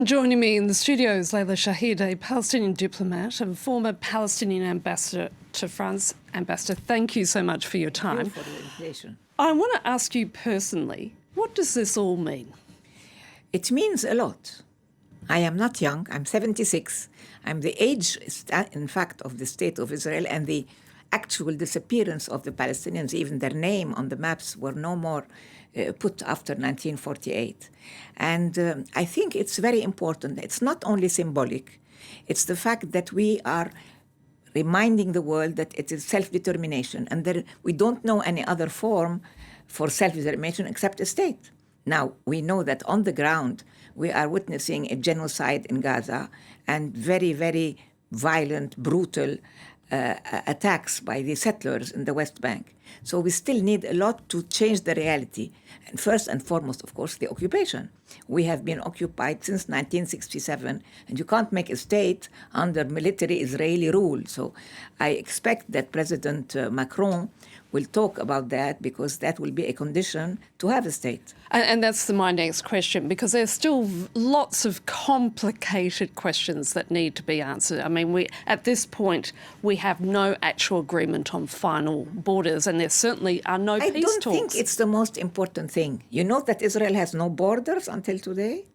Joining me in the studio is Leila Shahid, a Palestinian diplomat and former Palestinian ambassador to France. Ambassador, thank you so much for your time. Thank you for the invitation. I want to ask you personally, what does this all mean? It means a lot. I am not young. I'm 76. I'm the age, in fact, of the State of Israel, and the actual disappearance of the Palestinians, even their name on the maps, were no more put after 1948. And I think it's very important. It's not only symbolic. It's the fact that we are reminding the world that it is self-determination, and that we don't know any other form for self-determination except a state. Now, we know that on the ground, we are witnessing a genocide in Gaza and very, very violent, brutal attacks by the settlers in the West Bank. So we still need a lot to change the reality. And first and foremost, of course, the occupation. We have been occupied since 1967, and you can't make a state under military Israeli rule. So I expect that President Macron will talk about that, because that will be a condition to have a state. And that's my next question, because there's still lots of complicated questions that need to be answered. I mean, at this point, we have no actual agreement on final borders, and there certainly are no peace talks. I don't think it's the most important thing. You know that Israel has no borders until today?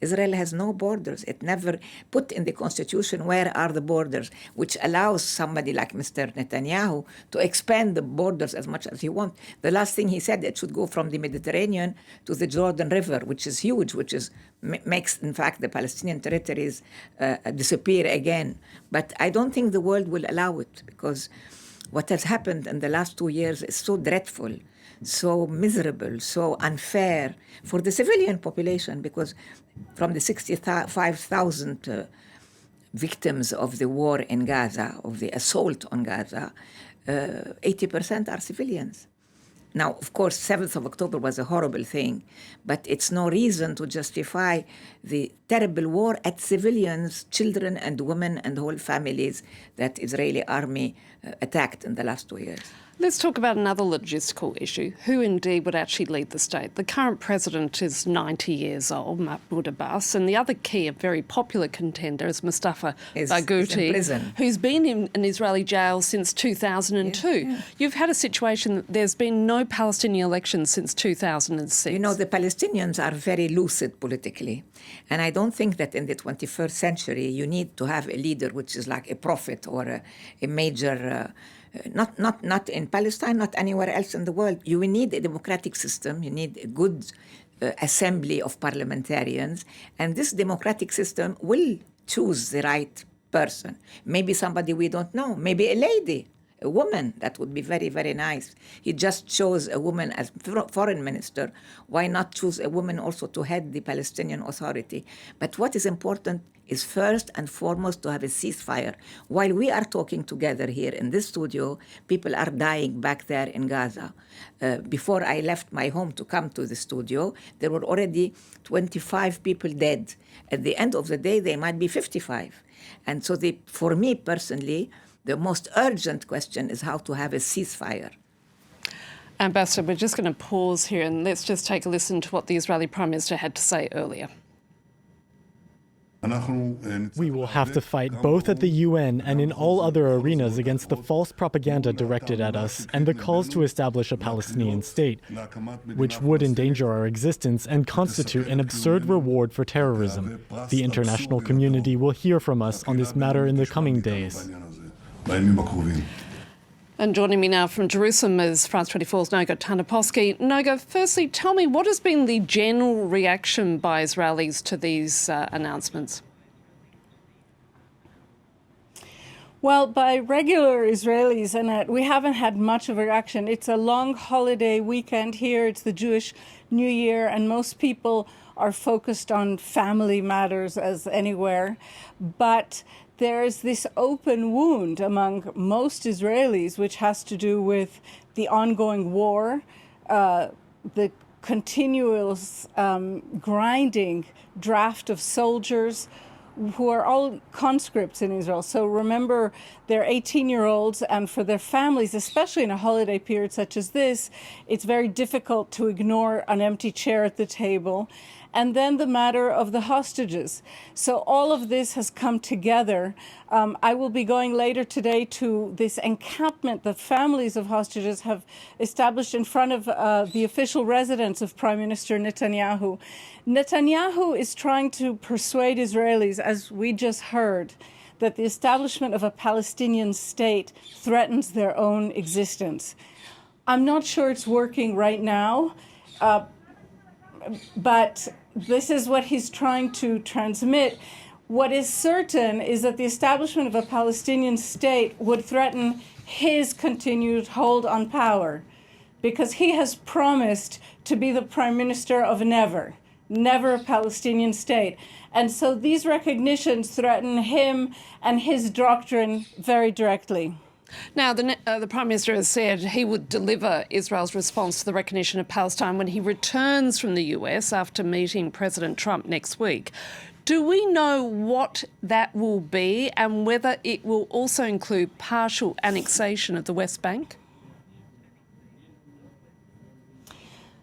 Israel has no borders. It never put in the constitution where are the borders, which allows somebody like Mr. Netanyahu to expand the borders as much as he wants. The last thing he said, it should go from the Mediterranean to the Jordan River, which is huge, which is makes, in fact, the Palestinian territories disappear again. But I don't think the world will allow it, because what has happened in the last 2 years is so dreadful, so miserable, so unfair for the civilian population, because from the 65,000 victims of the war in Gaza, of the assault on Gaza, 80% are civilians. Now, of course, 7th of October was a horrible thing, but it's no reason to justify the terrible war at civilians, children and women and whole families that Israeli army attacked in the last 2 years. Let's talk about another logistical issue. Who indeed would actually lead the state? The current president is 90 years old, Mahmoud Abbas, and the other key and very popular contender is Mustafa Barghouti, who's been in an Israeli jail since 2002. Yeah. You've had a situation that there's been no Palestinian elections since 2006. You know, the Palestinians are very lucid politically, and I don't think that in the 21st century you need to have a leader which is like a prophet or a major... Not in Palestine, not anywhere else in the world. You need a democratic system. You need a good assembly of parliamentarians. And this democratic system will choose the right person. Maybe somebody we don't know. Maybe a lady, a woman. That would be very, very nice. He just chose a woman as foreign minister. Why not choose a woman also to head the Palestinian Authority? But what is important is first and foremost to have a ceasefire. While we are talking together here in this studio, people are dying back there in Gaza. Before I left my home to come to the studio, there were already 25 people dead. At the end of the day, they might be 55. And so for me personally, the most urgent question is how to have a ceasefire. Ambassador, we're just going to pause here and let's just take a listen to what the Israeli Prime Minister had to say earlier. We will have to fight both at the UN and in all other arenas against the false propaganda directed at us and the calls to establish a Palestinian state, which would endanger our existence and constitute an absurd reward for terrorism. The international community will hear from us on this matter in the coming days. And joining me now from Jerusalem is France 24's Noga Tanaposky. Noga, firstly, tell me, what has been the general reaction by Israelis to these announcements? Well, by regular Israelis, Annette, we haven't had much of a reaction. It's a long holiday weekend here. It's the Jewish New Year, and most people are focused on family matters as anywhere. But there is this open wound among most Israelis, which has to do with the ongoing war, the continuous grinding draft of soldiers who are all conscripts in Israel. So remember, they're 18-year-olds, and for their families, especially in a holiday period such as this, it's very difficult to ignore an empty chair at the table. and then the matter of the hostages. So all of this has come together. I will be going later today to this encampment that families of hostages have established in front of the official residence of Prime Minister Netanyahu. Netanyahu is trying to persuade Israelis, as we just heard, that the establishment of a Palestinian state threatens their own existence. I'm not sure it's working right now, but this is what he's trying to transmit. What is certain is that the establishment of a Palestinian state would threaten his continued hold on power, because he has promised to be the prime minister of never a Palestinian state. And so these recognitions threaten him and his doctrine very directly. Now, the Prime Minister has said he would deliver Israel's response to the recognition of Palestine when he returns from the US after meeting President Trump next week. Do we know what that will be and whether it will also include partial annexation of the West Bank?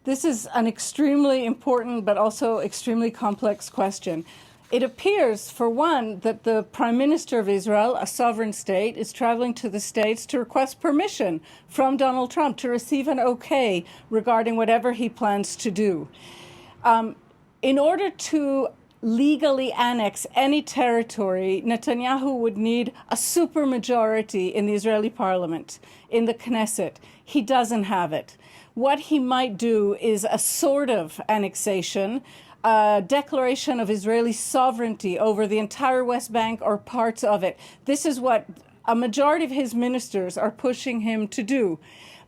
This is an extremely important but also extremely complex question. It appears, for one, that the Prime Minister of Israel, a sovereign state, is traveling to the States to request permission from Donald Trump to receive an okay regarding whatever he plans to do. In order to legally annex any territory, Netanyahu would need a supermajority in the Israeli parliament, in the Knesset. He doesn't have it. What he might do is a sort of annexation, a declaration of Israeli sovereignty over the entire West Bank or parts of it. This is what a majority of his ministers are pushing him to do.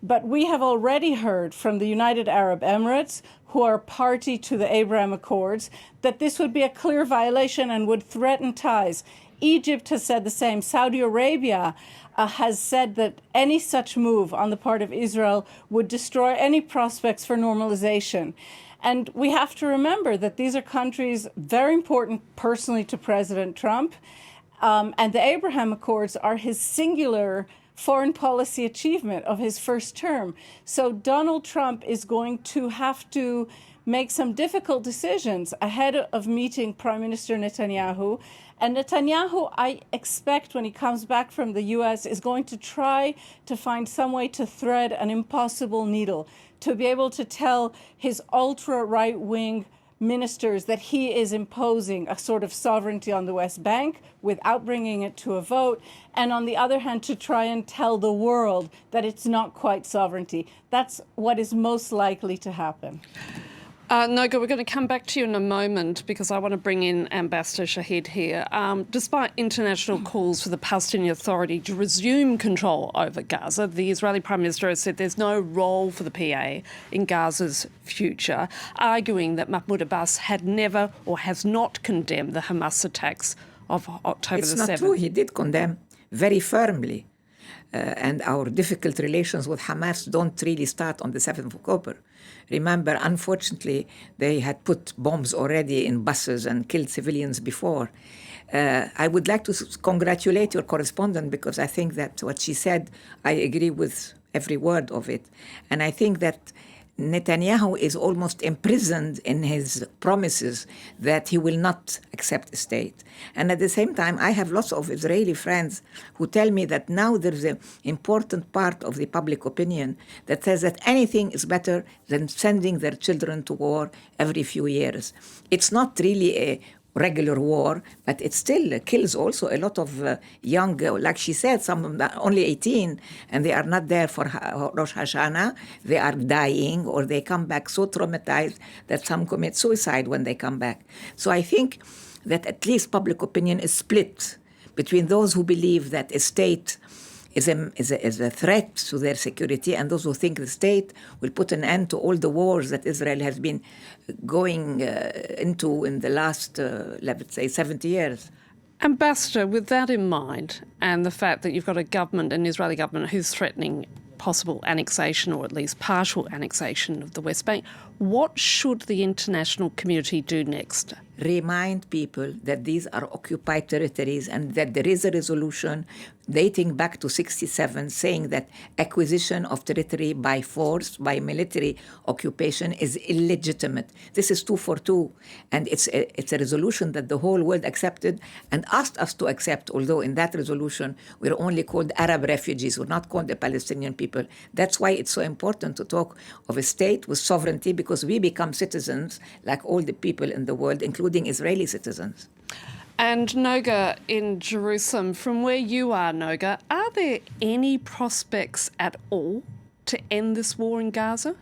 But we have already heard from the United Arab Emirates, who are party to the Abraham Accords, that this would be a clear violation and would threaten ties. Egypt has said the same. Saudi Arabia has said that any such move on the part of Israel would destroy any prospects for normalization. And we have to remember that these are countries very important personally to President Trump, and the Abraham Accords are his singular foreign policy achievement of his first term. So Donald Trump is going to have to make some difficult decisions ahead of meeting Prime Minister Netanyahu. And Netanyahu, I expect, when he comes back from the US, is going to try to find some way to thread an impossible needle, to be able to tell his ultra-right-wing ministers that he is imposing a sort of sovereignty on the West Bank without bringing it to a vote, and on the other hand, to try and tell the world that it's not quite sovereignty. That's what is most likely to happen. Noga, we're going to come back to you in a moment because I want to bring in Ambassador Shahid here. Despite international calls for the Palestinian Authority to resume control over Gaza, the Israeli Prime Minister has said there's no role for the PA in Gaza's future, arguing that Mahmoud Abbas had never or has not condemned the Hamas attacks of October the 7th. It's not true. He did condemn very firmly. And our difficult relations with Hamas don't really start on the 7th of October. Remember, unfortunately, they had put bombs already in buses and killed civilians before. I would like to congratulate your correspondent because I think that what she said, I agree with every word of it. And I think that Netanyahu is almost imprisoned in his promises that he will not accept a state. And at the same time, I have lots of Israeli friends who tell me that now there's an important part of the public opinion that says that anything is better than sending their children to war every few years. It's not really a regular war, but it still kills also a lot of young, like she said, some of them are only 18, and they are not there for Rosh Hashanah. They are dying, or they come back so traumatized that some commit suicide when they come back. So I think that at least public opinion is split between those who believe that a state is a threat to their security and those who think the state will put an end to all the wars that Israel has been going into in the last, let's say, 70 years. Ambassador, with that in mind, and the fact that you've got a government, an Israeli government, who's threatening possible annexation or at least partial annexation of the West Bank, what should the international community do next? remind people that these are occupied territories and that there is a resolution dating back to 67 saying that acquisition of territory by force, by military occupation is illegitimate. This is 242, and it's a resolution that the whole world accepted and asked us to accept, although in that resolution we're only called Arab refugees, we're not called the Palestinian people. That's why it's so important to talk of a state with sovereignty, because we become citizens like all the people in the world, including Israeli citizens. And Noga, in Jerusalem, from where you are, Noga, are there any prospects at all to end this war in Gaza?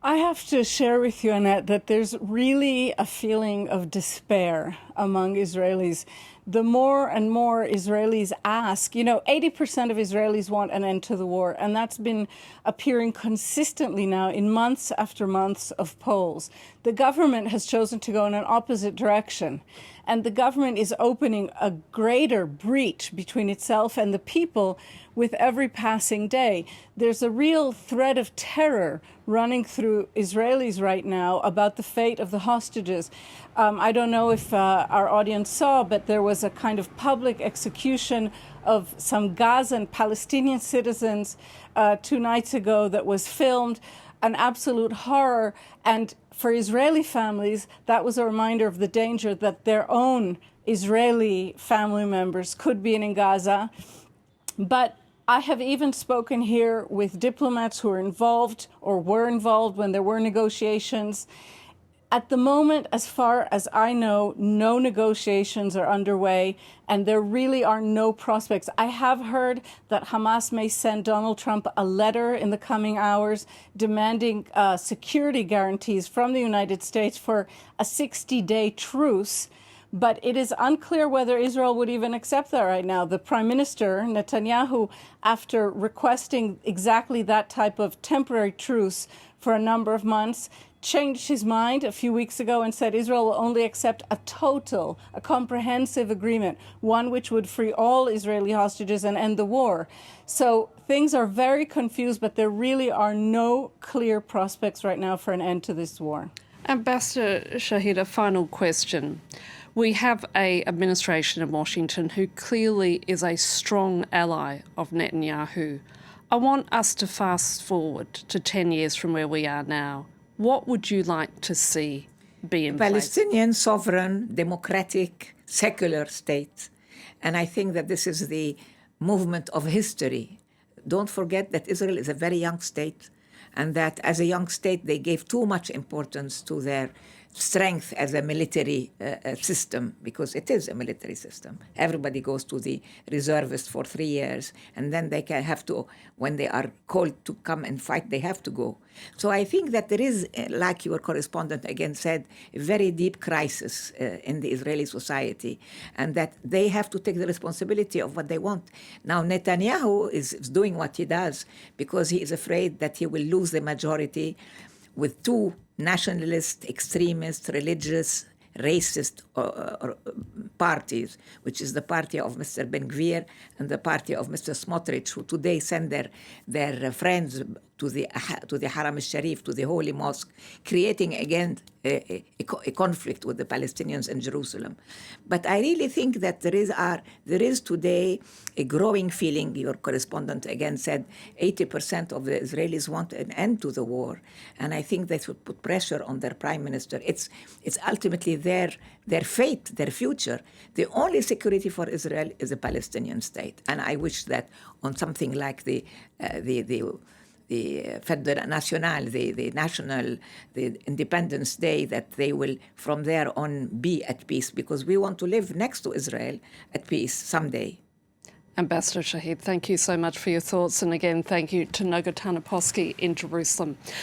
I have to share with you, Annette, that there's really a feeling of despair among Israelis. The more and more Israelis ask, 80% of Israelis want an end to the war, and that's been appearing consistently now in months after months of polls. The government has chosen to go in an opposite direction, and the government is opening a greater breach between itself and the people with every passing day. There's a real thread of terror running through Israelis right now about the fate of the hostages. I don't know if our audience saw, but there was a kind of public execution of some Gazan Palestinian citizens 2 nights ago that was filmed, an absolute horror. And for Israeli families, that was a reminder of the danger that their own Israeli family members could be in Gaza. But I have even spoken here with diplomats who are involved or were involved when there were negotiations. At the moment, as far as I know, no negotiations are underway, and there really are no prospects. I have heard that Hamas may send Donald Trump a letter in the coming hours demanding security guarantees from the United States for a 60-day truce. But it is unclear whether Israel would even accept that right now. The Prime Minister, Netanyahu, after requesting exactly that type of temporary truce for a number of months, changed his mind a few weeks ago and said Israel will only accept a comprehensive agreement, one which would free all Israeli hostages and end the war. So things are very confused, but there really are no clear prospects right now for an end to this war. Ambassador Shahid, a final question. We have an administration in Washington who clearly is a strong ally of Netanyahu. I want us to fast forward to 10 years from where we are now. What would you like to see be in place? Palestinian sovereign, democratic, secular state. And I think that this is the movement of history. Don't forget that Israel is a very young state, and that as a young state, they gave too much importance to their strength as a military system, because it is a military system. Everybody goes to the reservist for 3 years, and then they have to, when they are called to come and fight, they have to go. So I think that there is, like your correspondent again said, a very deep crisis in the Israeli society, and that they have to take the responsibility of what they want. Now, Netanyahu is doing what he does because he is afraid that he will lose the majority with two nationalist, extremist, religious, racist parties, which is the party of Mr. Ben-Gvir and the party of Mr. Smotrich, who today send their friends to the Haram al-Sharif, to the Holy Mosque, creating again a conflict with the Palestinians in Jerusalem. But I really think that there is today a growing feeling. Your correspondent again said 80% of the Israelis want an end to the war, and I think they should put pressure on their prime minister. It's ultimately their fate, their future. The only security for Israel is a Palestinian state, and I wish that on something like the Fête Nationale, the Independence Day, that they will from there on be at peace, because we want to live next to Israel at peace someday. Ambassador Shahid, thank you so much for your thoughts, and again, thank you to Noga Tanaposki in Jerusalem.